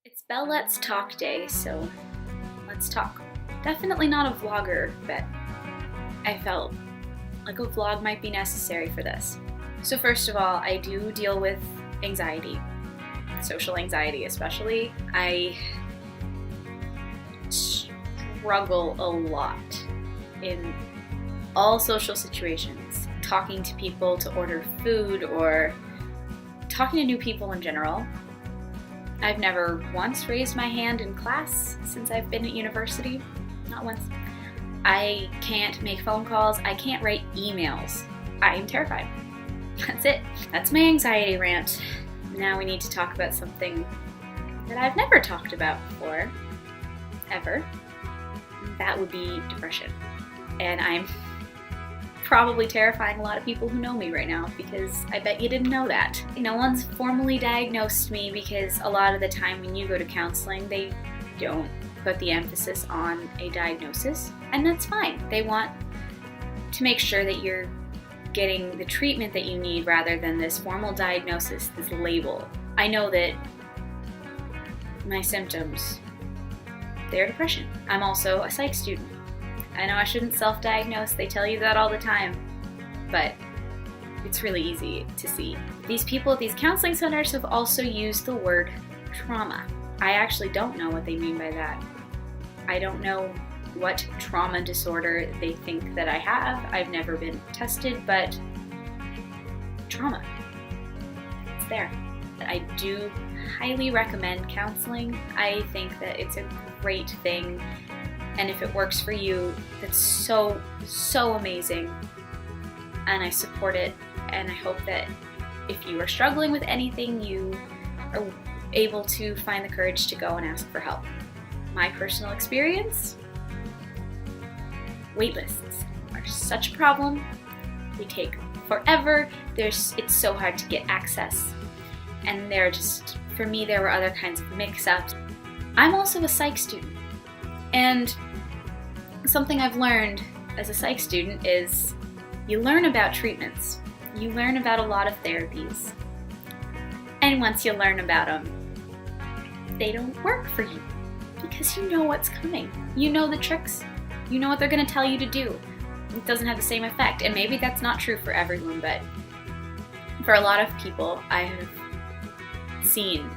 It's Belle Let's Talk Day, so let's talk. Definitely not a vlogger, but I felt like a vlog might be necessary for this. So first of all, I do deal with anxiety, social anxiety especially. I struggle a lot in all social situations. Talking to people to order food or talking to new people in general. I've never once raised my hand in class since I've been at university. Not once. I can't make phone calls. I can't write emails. I am terrified. That's it. That's my anxiety rant. Now we need to talk about something that I've never talked about before, ever. That would be depression. And I'm probably terrifying a lot of people who know me right now because I bet you didn't know that. No one's formally diagnosed me because a lot of the time when you go to counseling, they don't put the emphasis on a diagnosis, and that's fine. They want to make sure that you're getting the treatment that you need rather than this formal diagnosis, this label. I know that my symptoms, they're depression. I'm also a psych student. I know I shouldn't self-diagnose, they tell you that all the time, but it's really easy to see. These people at these counseling centers have also used the word trauma. I actually don't know what they mean by that. I don't know what trauma disorder they think that I have. I've never been tested, but trauma, it's there. I do highly recommend counseling. I think that it's a great thing. And if it works for you, that's so amazing. And I support it. And I hope that if you are struggling with anything, you are able to find the courage to go and ask for help. My personal experience, wait lists are such a problem. They take forever. It's so hard to get access. And for me, there were other kinds of mix-ups. I'm also a psych student. And something I've learned as a psych student is you learn about treatments. You learn about a lot of therapies. And once you learn about them, they don't work for you because you know what's coming. You know the tricks. You know what they're going to tell you to do. It doesn't have the same effect. And maybe that's not true for everyone, but for a lot of people, I have seen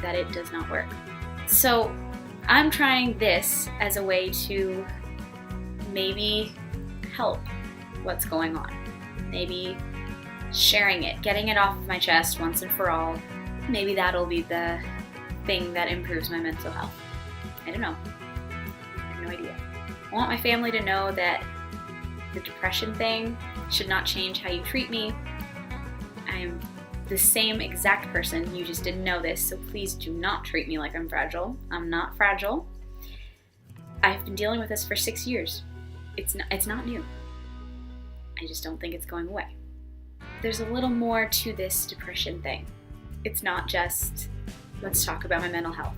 that it does not work. So I'm trying this as a way to maybe help what's going on. Maybe sharing it, getting it off of my chest once and for all. Maybe that'll be the thing that improves my mental health. I don't know. I have no idea. I want my family to know that the depression thing should not change how you treat me. I am the same exact person. You just didn't know this, so please do not treat me like I'm fragile. I'm not fragile. I've been dealing with this for 6 years. It's not new. I just don't think it's going away. There's a little more to this depression thing. It's not just, let's talk about my mental health.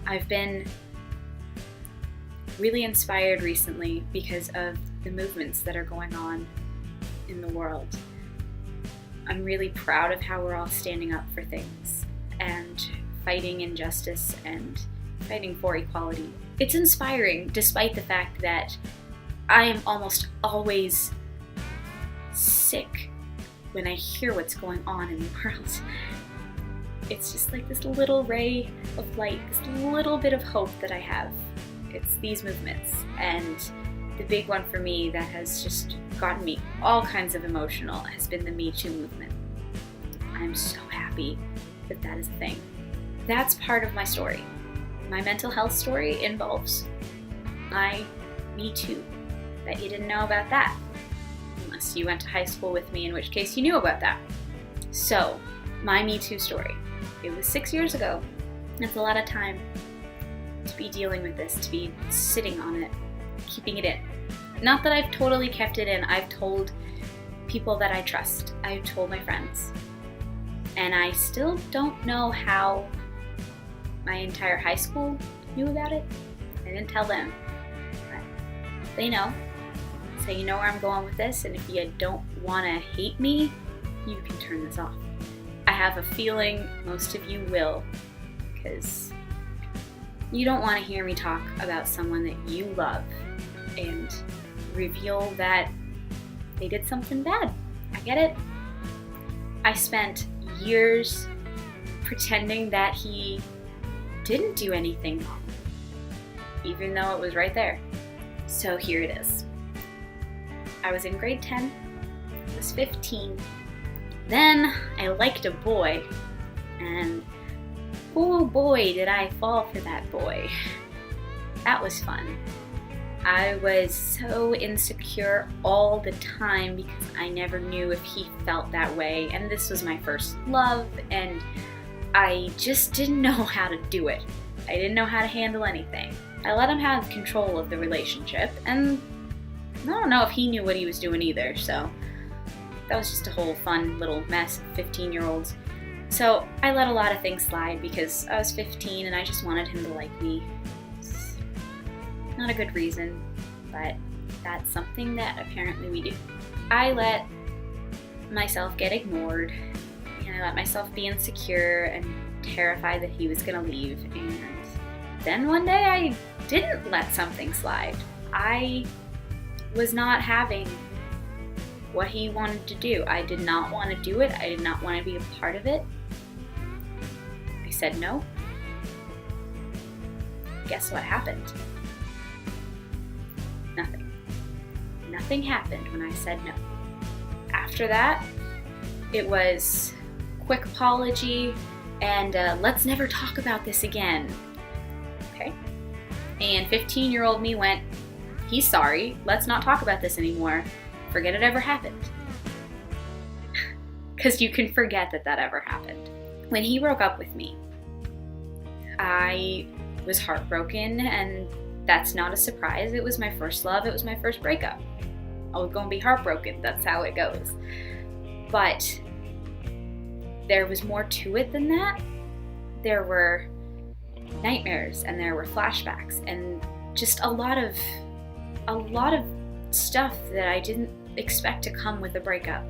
I've been really inspired recently because of the movements that are going on in the world. I'm really proud of how we're all standing up for things and fighting injustice and fighting for equality. It's inspiring despite the fact that I am almost always sick when I hear what's going on in the world. It's just like this little ray of light, this little bit of hope that I have. It's these movements, and the big one for me that has just gotten me all kinds of emotional has been the Me Too movement. I'm so happy that that is a thing. That's part of my story. My mental health story involves my Me Too. Bet you didn't know about that. Unless you went to high school with me, in which case you knew about that. So, my Me Too story. It was 6 years ago. It's a lot of time to be dealing with this, to be sitting on it, keeping it in. Not that I've totally kept it in. I've told people that I trust. I've told my friends. And I still don't know how my entire high school knew about it. I didn't tell them. But they know. So you know where I'm going with this, and if you don't want to hate me, you can turn this off. I have a feeling most of you will, because you don't want to hear me talk about someone that you love and reveal that they did something bad. I get it. I spent years pretending that he didn't do anything wrong, even though it was right there. So here it is. I was in grade 10, I was 15. Then I liked a boy, and oh boy, did I fall for that boy. That was fun. I was so insecure all the time because I never knew if he felt that way, and this was my first love, and I just didn't know how to do it. I didn't know how to handle anything. I let him have control of the relationship, and I don't know if he knew what he was doing either, so that was just a whole fun little mess of 15-year-olds. So I let a lot of things slide because I was 15 and I just wanted him to like me. It's not a good reason, but that's something that apparently we do. I let myself get ignored, and I let myself be insecure and terrified that he was gonna leave, and then one day I didn't let something slide. I was not having what he wanted to do. I did not want to do it. I did not want to be a part of it. I said no. Guess what happened? Nothing. Nothing happened when I said no. After that, it was quick apology and let's never talk about this again. Okay? And 15-year-old me went, he's sorry, let's not talk about this anymore. Forget it ever happened. Because you can forget that ever happened. When he broke up with me, I was heartbroken, and that's not a surprise. It was my first love, it was my first breakup. I was gonna be heartbroken, that's how it goes. But there was more to it than that. There were nightmares, and there were flashbacks, and just a lot of stuff that I didn't expect to come with a breakup.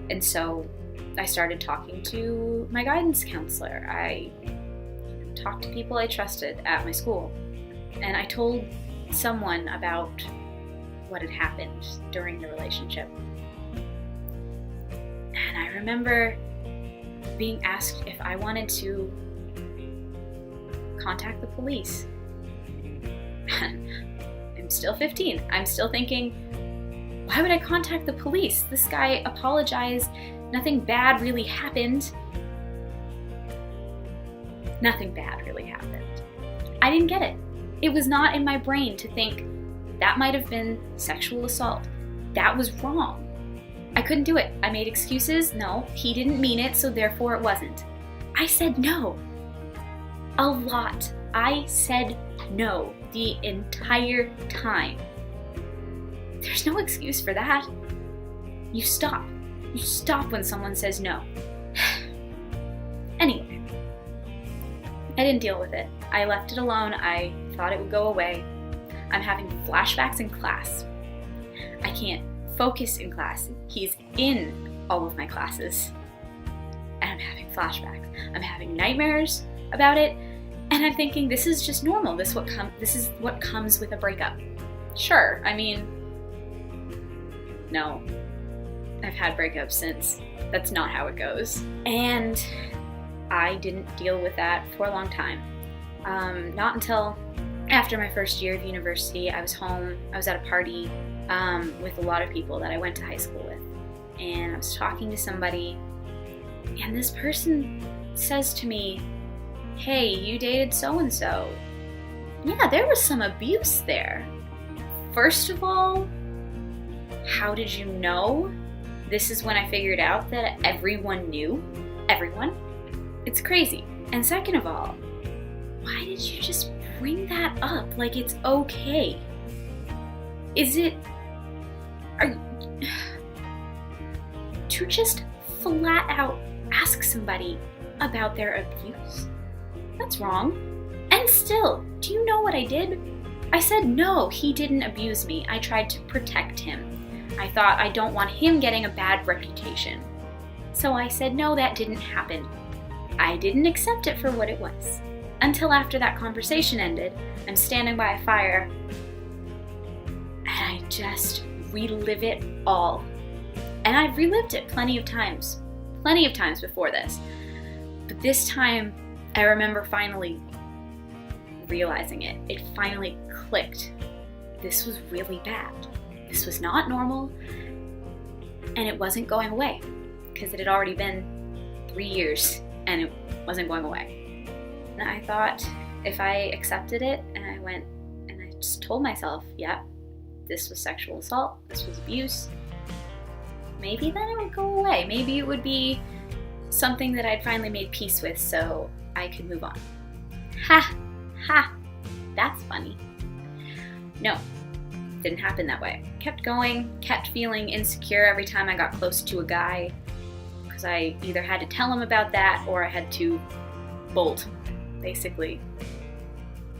And so I started talking to my guidance counselor. I talked to people I trusted at my school, and I told someone about what had happened during the relationship. And I remember being asked if I wanted to contact the police. I'm still 15. I'm still thinking, why would I contact the police? This guy apologized. Nothing bad really happened. Nothing bad really happened. I didn't get it. It was not in my brain to think that might have been sexual assault. That was wrong. I couldn't do it. I made excuses. No, he didn't mean it, so therefore it wasn't. I said no. A lot. I said no the entire time. There's no excuse for that. You stop. You stop when someone says no. Anyway, I didn't deal with it. I left it alone. I thought it would go away. I'm having flashbacks in class. I can't focus in class. He's in all of my classes. And I'm having flashbacks. I'm having nightmares about it. And I'm thinking, this is just normal. This is what comes with a breakup. Sure, I mean, no. I've had breakups since. That's not how it goes. And I didn't deal with that for a long time. Not until after my first year of university. I was home. I was at a party with a lot of people that I went to high school with. And I was talking to somebody, and this person says to me, hey, you dated so-and-so. Yeah, there was some abuse there. First of all, how did you know? This is when I figured out that everyone knew. Everyone. It's crazy. And second of all, why did you just bring that up like it's okay? To just flat out ask somebody about their abuse? That's wrong. And still, do you know what I did? I said no, he didn't abuse me. I tried to protect him. I thought I don't want him getting a bad reputation. So I said no, that didn't happen. I didn't accept it for what it was. Until after that conversation ended, I'm standing by a fire and I just relive it all. And I've relived it plenty of times before this. But this time, I remember finally realizing it. It finally clicked. This was really bad. This was not normal, and it wasn't going away because it had already been 3 years and it wasn't going away. And I thought if I accepted it and I went and I just told myself, yeah, this was sexual assault, this was abuse, maybe then it would go away. Maybe it would be something that I'd finally made peace with so I could move on. Ha, that's funny. No, didn't happen that way. Kept going, kept feeling insecure every time I got close to a guy because I either had to tell him about that or I had to bolt, basically,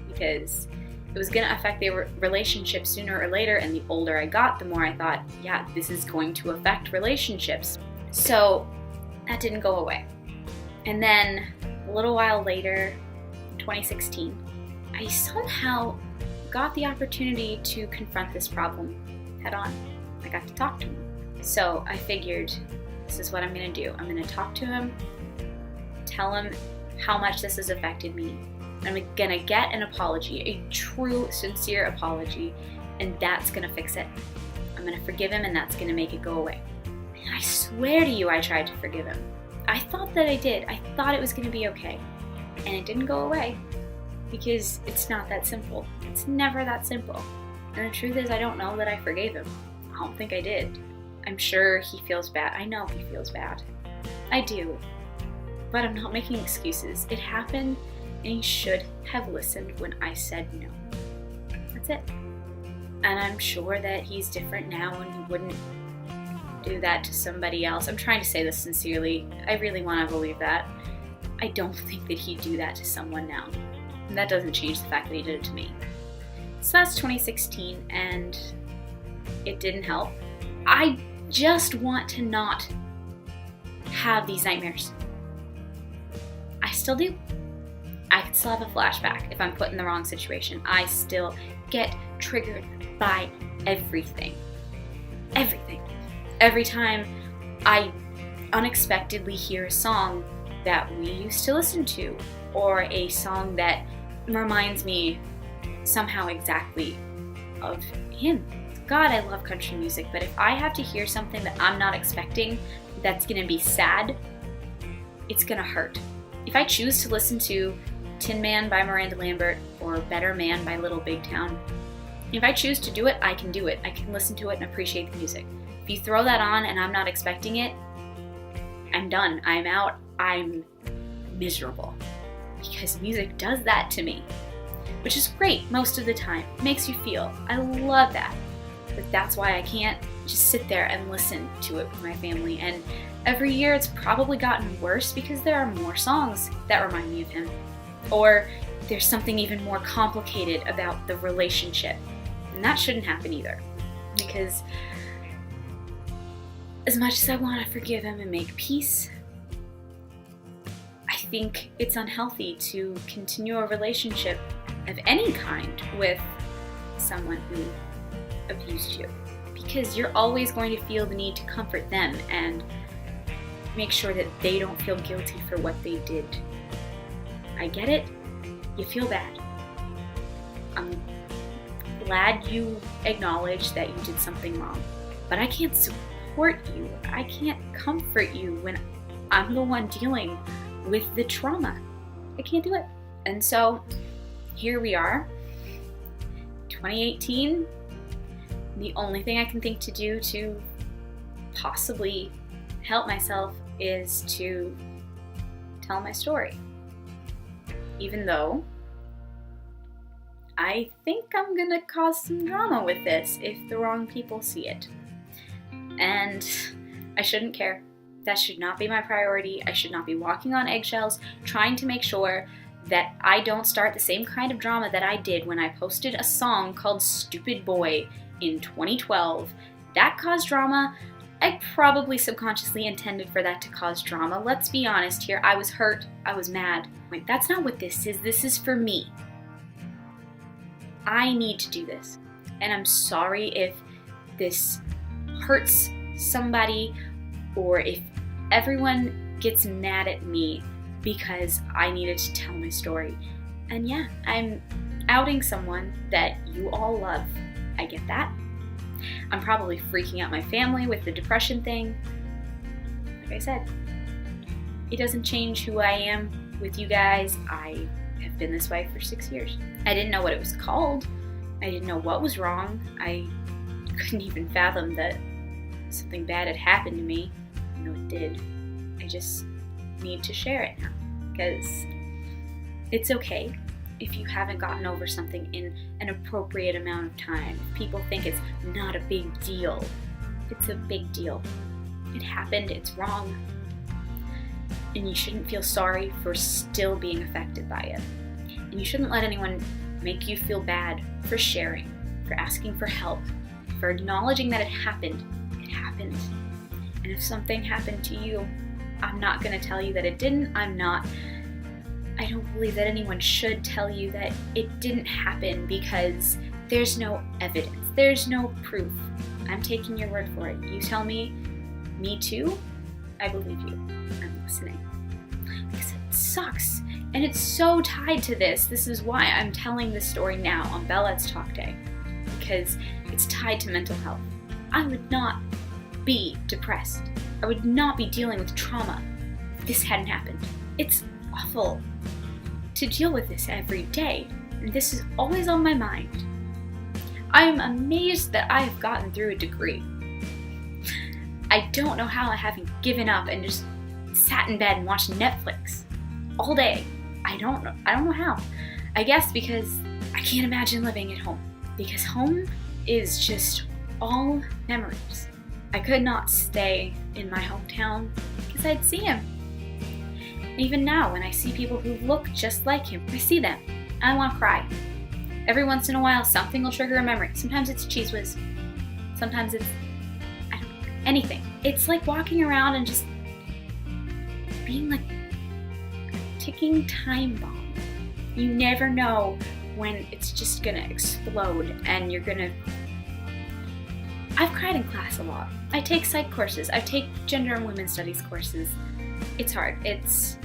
because it was going to affect the relationship sooner or later, and the older I got, the more I thought, yeah, this is going to affect relationships. So that didn't go away. And then a little while later, in 2016, I somehow got the opportunity to confront this problem head on. I got to talk to him. So I figured, this is what I'm going to do. I'm going to talk to him, tell him how much this has affected me. I'm going to get an apology, a true, sincere apology, and that's going to fix it. I'm going to forgive him, and that's going to make it go away. And I swear to you, I tried to forgive him. I thought that I did. I thought it was going to be okay. And it didn't go away. Because it's not that simple. It's never that simple. And the truth is, I don't know that I forgave him. I don't think I did. I'm sure he feels bad. I know he feels bad. I do. But I'm not making excuses. It happened, and he should have listened when I said no. That's it. And I'm sure that he's different now and he wouldn't do that to somebody else. I'm trying to say this sincerely. I really want to believe that. I don't think that he'd do that to someone now. And that doesn't change the fact that he did it to me. So that's 2016, and it didn't help. I just want to not have these nightmares. I still do. I can still have a flashback if I'm put in the wrong situation. I still get triggered by everything. Everything. Every time I unexpectedly hear a song that we used to listen to, or a song that reminds me somehow exactly of him. God, I love country music, but if I have to hear something that I'm not expecting that's gonna be sad, it's gonna hurt. If I choose to listen to Tin Man by Miranda Lambert or Better Man by Little Big Town, if I choose to do it, I can do it. I can listen to it and appreciate the music. If you throw that on and I'm not expecting it, I'm done. I'm out. I'm miserable. Because music does that to me, which is great most of the time. It makes you feel. I love that. But that's why I can't just sit there and listen to it with my family. And every year it's probably gotten worse because there are more songs that remind me of him. Or there's something even more complicated about the relationship. And that shouldn't happen either. Because as much as I want to forgive him and make peace, I think it's unhealthy to continue a relationship of any kind with someone who abused you, because you're always going to feel the need to comfort them and make sure that they don't feel guilty for what they did. I get it. You feel bad. I'm glad you acknowledge that you did something wrong, but I can't support you. I can't comfort you when I'm the one dealing with the trauma. I can't do it. And so here we are, 2018. The only thing I can think to do to possibly help myself is to tell my story. Even though I think I'm gonna cause some drama with this if the wrong people see it. And I shouldn't care. That should not be my priority. I should not be walking on eggshells trying to make sure that I don't start the same kind of drama that I did when I posted a song called Stupid Boy in 2012. That caused drama. I probably subconsciously intended for that to cause drama. Let's be honest here. I was hurt. I was mad. Like, that's not what this is. This is for me. I need to do this. And I'm sorry if this hurts somebody or if everyone gets mad at me because I needed to tell my story. And yeah, I'm outing someone that you all love. I get that. I'm probably freaking out my family with the depression thing. Like I said, it doesn't change who I am with you guys. I have been this way for 6 years. I didn't know what it was called. I didn't know what was wrong. I couldn't even fathom that something bad had happened to me. I know it did. I just need to share it now because it's okay if you haven't gotten over something in an appropriate amount of time. If people think it's not a big deal, it's a big deal. It happened, it's wrong, and you shouldn't feel sorry for still being affected by it. And you shouldn't let anyone make you feel bad for sharing, for asking for help, for acknowledging that it happened. It happened. And if something happened to you, I'm not going to tell you that it didn't. I don't believe that anyone should tell you that it didn't happen because there's no evidence. There's no proof. I'm taking your word for it. You tell me too, I believe you. I'm listening. Because it sucks. And it's so tied to this. This is why I'm telling this story now on Bellette's Talk Day. Because it's tied to mental health. I would not be depressed. I would not be dealing with trauma if this hadn't happened. It's awful to deal with this every day, and this is always on my mind. I am amazed that I have gotten through a degree. I don't know how I haven't given up and just sat in bed and watched Netflix all day. I don't know how. I guess because I can't imagine living at home. Because home is just all memories. I could not stay in my hometown because I'd see him. Even now, when I see people who look just like him, I see them and I want to cry. Every once in a while, something will trigger a memory. Sometimes it's Cheese Whiz. Sometimes it's, anything. It's like walking around and just being like a ticking time bomb. You never know when it's just gonna explode and you're gonna... I've cried in class a lot. I take psych courses. I take gender and women's studies courses. It's hard. It's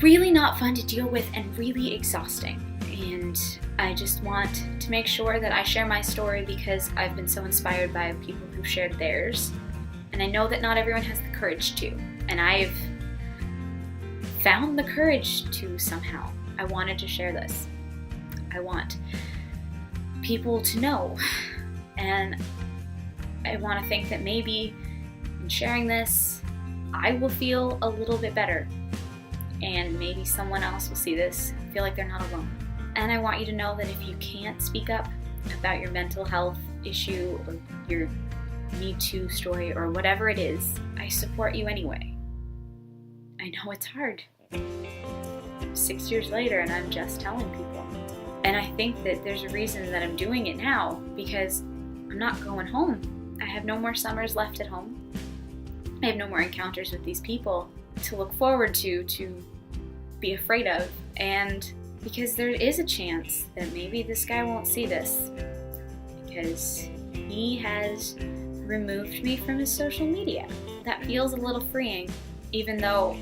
really not fun to deal with and really exhausting. And I just want to make sure that I share my story because I've been so inspired by people who shared theirs. And I know that not everyone has the courage to. And I've found the courage to somehow. I wanted to share this. I want people to know. And I want to think that maybe in sharing this, I will feel a little bit better. And maybe someone else will see this and feel like they're not alone. And I want you to know that if you can't speak up about your mental health issue or your Me Too story or whatever it is, I support you anyway. I know it's hard. 6 years later and I'm just telling people. And I think that there's a reason that I'm doing it now because I'm not going home. I have no more summers left at home. I have no more encounters with these people to look forward to be afraid of. And because there is a chance that maybe this guy won't see this because he has removed me from his social media. That feels a little freeing, even though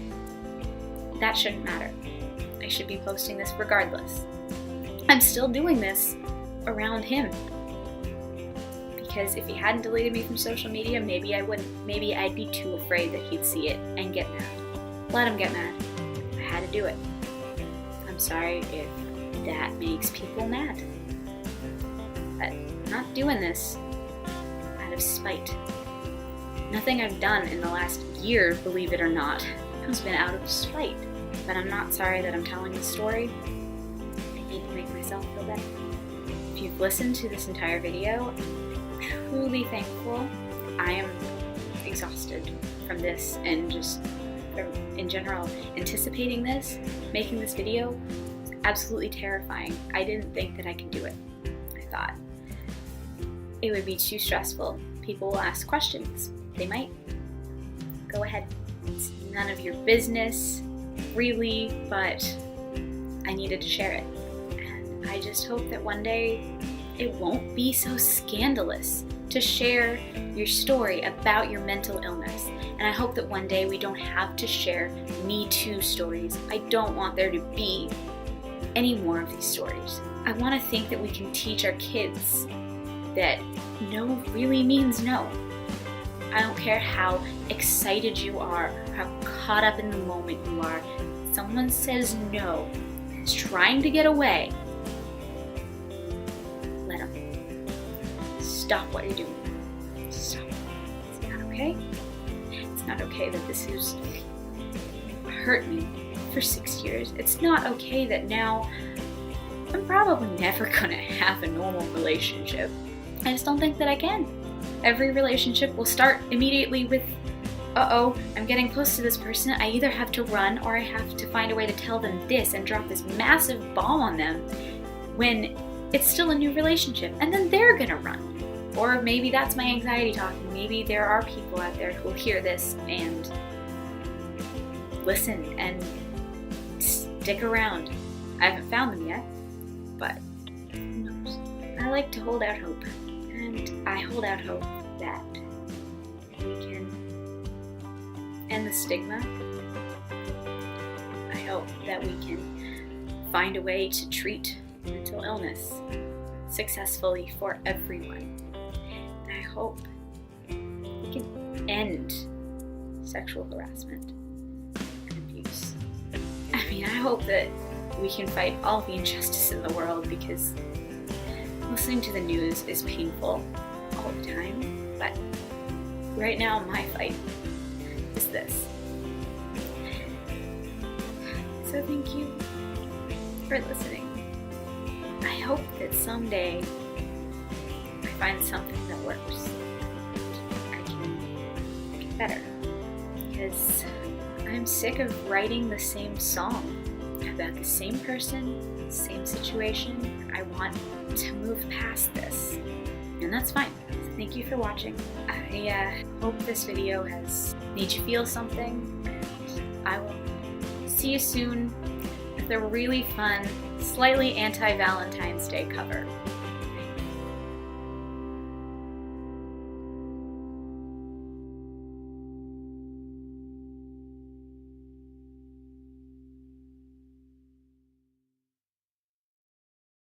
that shouldn't matter. I should be posting this regardless. I'm still doing this around him. Because if he hadn't deleted me from social media, maybe I wouldn't. Maybe I'd be too afraid that he'd see it and get mad. Let him get mad. I had to do it. I'm sorry if that makes people mad. I'm not doing this out of spite. Nothing I've done in the last year, believe it or not, has been out of spite. But I'm not sorry that I'm telling this story. I need to make myself feel better. If you've listened to this entire video, truly thankful. I am exhausted from this and just in general anticipating this, making this video was absolutely terrifying. I didn't think that I could do it. I thought it would be too stressful. People will ask questions. they might. Go ahead. It's none of your business, really, but I needed to share it. And I just hope that one day it won't be so scandalous to share your story about your mental illness. And I hope that one day we don't have to share Me Too stories. I don't want there to be any more of these stories. I want to think that we can teach our kids that no really means no. I don't care how excited you are, how caught up in the moment you are. Someone says no, is trying to get away. Let them. Stop what you're doing. Stop. It's not okay. It's not okay that this has hurt me for 6 years. It's not okay that now I'm probably never gonna have a normal relationship. I just don't think that I can. Every relationship will start immediately with, uh-oh, I'm getting close to this person. I either have to run or I have to find a way to tell them this and drop this massive bomb on them when it's still a new relationship. And then they're gonna run. Or maybe that's my anxiety talking. Maybe there are people out there who will hear this and listen and stick around. I haven't found them yet, but who knows? I like to hold out hope. And I hold out hope that we can end the stigma. I hope that we can find a way to treat mental illness successfully for everyone. And I hope we can end sexual harassment and abuse. I mean, I hope that we can fight all the injustice in the world, because listening to the news is painful all the time, but right now my fight is this. So thank you for listening. I hope that someday I find something that works. I can get better, because I'm sick of writing the same song about the same person, same situation. I want to move past this, and that's fine. Thank you for watching. I hope this video has made you feel something, and I will see you soon with a really fun, slightly anti-Valentine's Day cover.